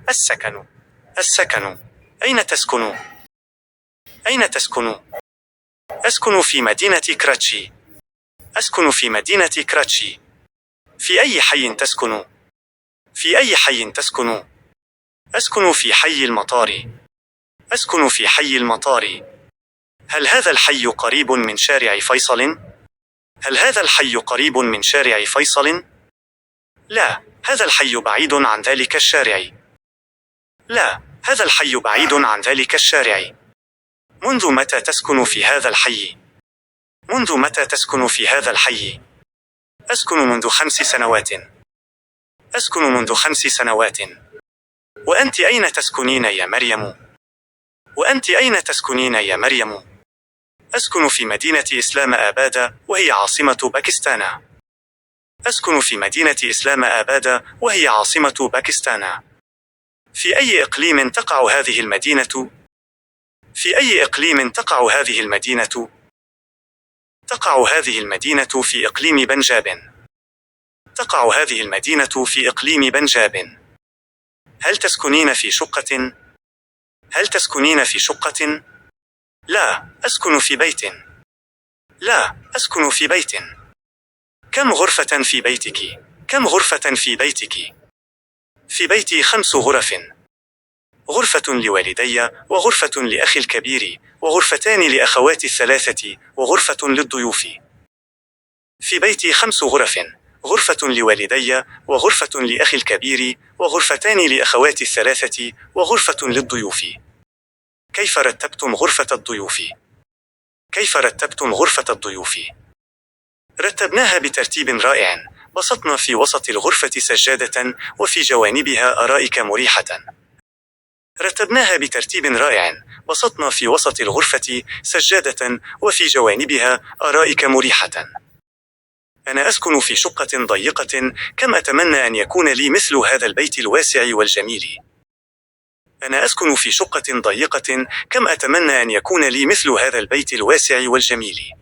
السكن. السكن. أين تسكن؟ أين تسكن؟ أسكن في مدينة كراتشي. أسكن في مدينة كراتشي. في أي حي تسكن؟ في أي حي تسكن؟ أسكن في حي المطار. أسكن في حي المطار. هل هذا الحي قريب من شارع فيصل؟ هل هذا الحي قريب من شارع فيصل؟ لا، هذا الحي بعيد عن ذلك الشارع. لا، هذا الحي بعيد عن ذلك الشارع. منذ متى تسكن في هذا الحي؟ منذ متى تسكن في هذا الحي؟ أسكن منذ 5 سنوات. أسكن منذ 5 سنوات. وأنت أين تسكنين يا مريم؟ وأنت أين تسكنين يا مريم؟ أسكن في مدينة إسلام آباد وهي عاصمة باكستان. أسكن في مدينة إسلام آباد وهي عاصمة باكستان. في أي إقليم تقع هذه المدينة؟ في أي إقليم تقع هذه المدينة؟ تقع هذه المدينة في إقليم بنجاب. تقع هذه المدينة في إقليم بنجاب. هل تسكنين في شقة؟ هل تسكنين في شقة؟ لا، أسكن في بيت. لا، أسكن في بيت. كم غرفة في بيتك؟ كم غرفة في بيتك؟ في بيتي 5 غرف. غرفة لوالدي، وغرفة لأخي الكبير، وغرفتان لأخواتي ال3، وغرفة للضيوف. في بيتي 5 غرف. غرفة لوالدي، وغرفة لأخي الكبير، وغرفتان لأخواتي ال3، وغرفة للضيوف. كيف رتبتم غرفة الضيوف؟ كيف رتبتم غرفة الضيوف؟ رتبناها بترتيب رائع. بسطنا في وسط الغرفة سجادة، وفي جوانبها أرائك مريحة. رتبناها بترتيب رائع. بسطنا في وسط الغرفة سجادة، وفي جوانبها أرائك مريحة. أنا أسكن في شقة ضيقة. كم أتمنى أن يكون لي مثل هذا البيت الواسع والجميل. أنا أسكن في شقة ضيقة. كم أتمنى أن يكون لي مثل هذا البيت الواسع والجميل.